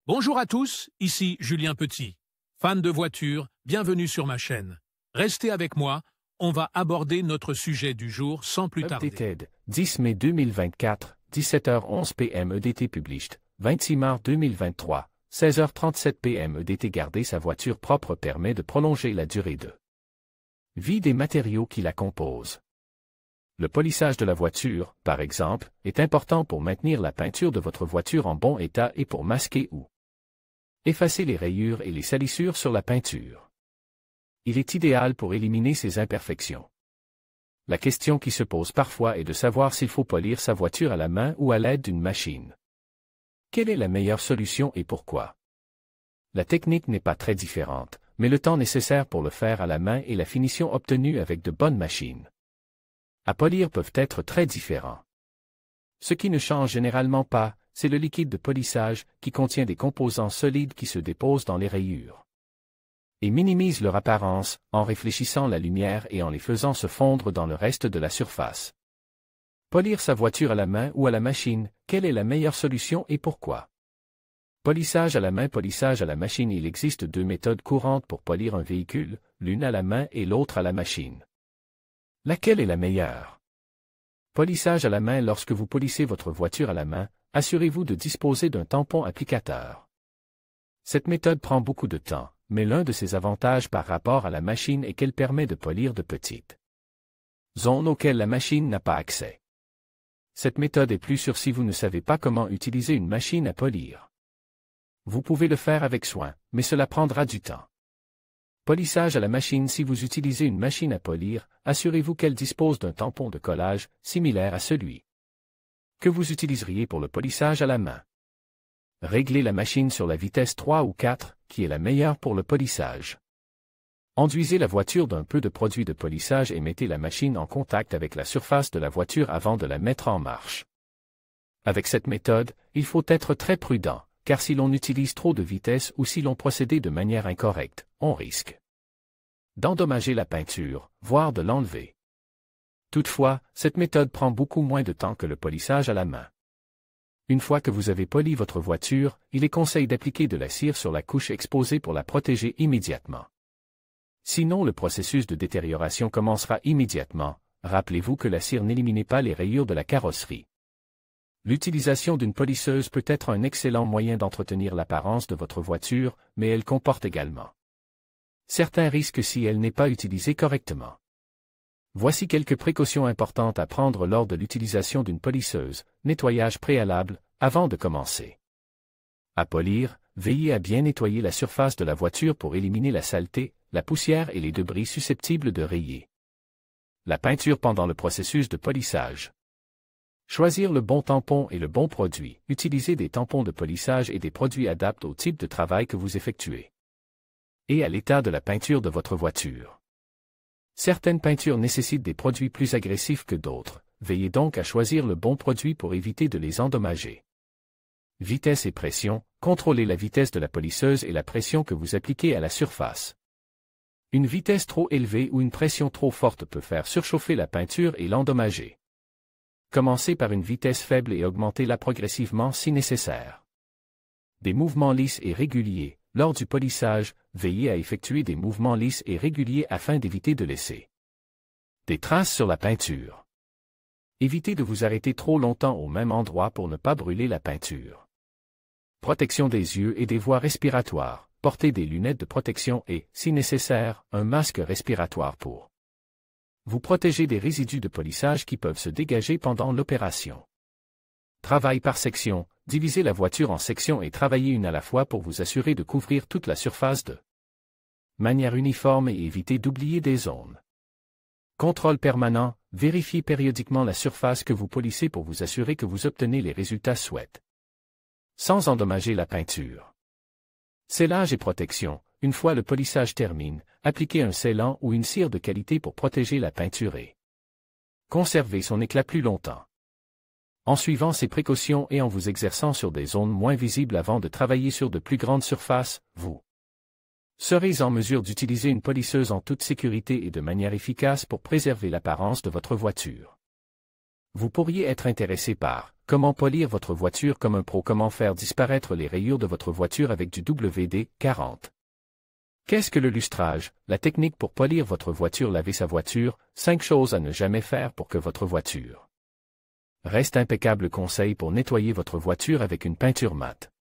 Bonjour à tous, ici Julien Petit. Fan de voitures, bienvenue sur ma chaîne. Restez avec moi, on va aborder notre sujet du jour sans plus tarder. Updated, 10 mai 2024, 17h11 PM EDT published, 26 mars 2023, 16h37 PM EDT. Garder sa voiture propre permet de prolonger la durée de vie des matériaux qui la composent. Le polissage de la voiture, par exemple, est important pour maintenir la peinture de votre voiture en bon état et pour masquer ou effacer les rayures et les salissures sur la peinture. Il est idéal pour éliminer ces imperfections. La question qui se pose parfois est de savoir s'il faut polir sa voiture à la main ou à l'aide d'une machine. Quelle est la meilleure solution et pourquoi? La technique n'est pas très différente, mais le temps nécessaire pour le faire à la main et la finition obtenue avec de bonnes machines à polir peuvent être très différents. Ce qui ne change généralement pas, c'est le liquide de polissage qui contient des composants solides qui se déposent dans les rayures et minimise leur apparence en réfléchissant la lumière et en les faisant se fondre dans le reste de la surface. Polir sa voiture à la main ou à la machine, quelle est la meilleure solution et pourquoi? Polissage à la main, polissage à la machine. Il existe deux méthodes courantes pour polir un véhicule, l'une à la main et l'autre à la machine. Laquelle est la meilleure? Polissage à la main. Lorsque vous polissez votre voiture à la main, assurez-vous de disposer d'un tampon applicateur. Cette méthode prend beaucoup de temps, mais l'un de ses avantages par rapport à la machine est qu'elle permet de polir de petites zones auxquelles la machine n'a pas accès. Cette méthode est plus sûre si vous ne savez pas comment utiliser une machine à polir. Vous pouvez le faire avec soin, mais cela prendra du temps. Polissage à la machine. Si vous utilisez une machine à polir, assurez-vous qu'elle dispose d'un tampon de collage similaire à celui que vous utiliseriez pour le polissage à la main. Réglez la machine sur la vitesse 3 ou 4, qui est la meilleure pour le polissage. Enduisez la voiture d'un peu de produit de polissage et mettez la machine en contact avec la surface de la voiture avant de la mettre en marche. Avec cette méthode, il faut être très prudent, car si l'on utilise trop de vitesse ou si l'on procède de manière incorrecte, on risque d'endommager la peinture, voire de l'enlever. Toutefois, cette méthode prend beaucoup moins de temps que le polissage à la main. Une fois que vous avez poli votre voiture, il est conseillé d'appliquer de la cire sur la couche exposée pour la protéger immédiatement. Sinon, le processus de détérioration commencera immédiatement. Rappelez-vous que la cire n'élimine pas les rayures de la carrosserie. L'utilisation d'une polisseuse peut être un excellent moyen d'entretenir l'apparence de votre voiture, mais elle comporte également certains risques si elle n'est pas utilisée correctement. Voici quelques précautions importantes à prendre lors de l'utilisation d'une polisseuse. Nettoyage préalable, avant de commencer à polir, veillez à bien nettoyer la surface de la voiture pour éliminer la saleté, la poussière et les débris susceptibles de rayer la peinture pendant le processus de polissage. Choisir le bon tampon et le bon produit. Utilisez des tampons de polissage et des produits adaptés au type de travail que vous effectuez et à l'état de la peinture de votre voiture. Certaines peintures nécessitent des produits plus agressifs que d'autres. Veillez donc à choisir le bon produit pour éviter de les endommager. Vitesse et pression. Contrôlez la vitesse de la polisseuse et la pression que vous appliquez à la surface. Une vitesse trop élevée ou une pression trop forte peut faire surchauffer la peinture et l'endommager. Commencez par une vitesse faible et augmentez-la progressivement si nécessaire. Des mouvements lisses et réguliers. Lors du polissage, veillez à effectuer des mouvements lisses et réguliers afin d'éviter de laisser des traces sur la peinture. Évitez de vous arrêter trop longtemps au même endroit pour ne pas brûler la peinture. Protection des yeux et des voies respiratoires. Portez des lunettes de protection et, si nécessaire, un masque respiratoire pour vous protéger des résidus de polissage qui peuvent se dégager pendant l'opération. Travail par section. Divisez la voiture en sections et travaillez une à la fois pour vous assurer de couvrir toute la surface de manière uniforme et éviter d'oublier des zones. Contrôle permanent. Vérifiez périodiquement la surface que vous polissez pour vous assurer que vous obtenez les résultats souhaités sans endommager la peinture. Scellage et protection. Une fois le polissage termine, appliquez un scellant ou une cire de qualité pour protéger la peinture et conserver son éclat plus longtemps. En suivant ces précautions et en vous exerçant sur des zones moins visibles avant de travailler sur de plus grandes surfaces, vous serez en mesure d'utiliser une polisseuse en toute sécurité et de manière efficace pour préserver l'apparence de votre voiture. Vous pourriez être intéressé par comment polir votre voiture comme un pro, comment faire disparaître les rayures de votre voiture avec du WD-40. Qu'est-ce que le lustrage? La technique pour polir votre voiture, laver sa voiture, 5 choses à ne jamais faire pour que votre voiture reste impeccable. Conseil pour nettoyer votre voiture avec une peinture mate.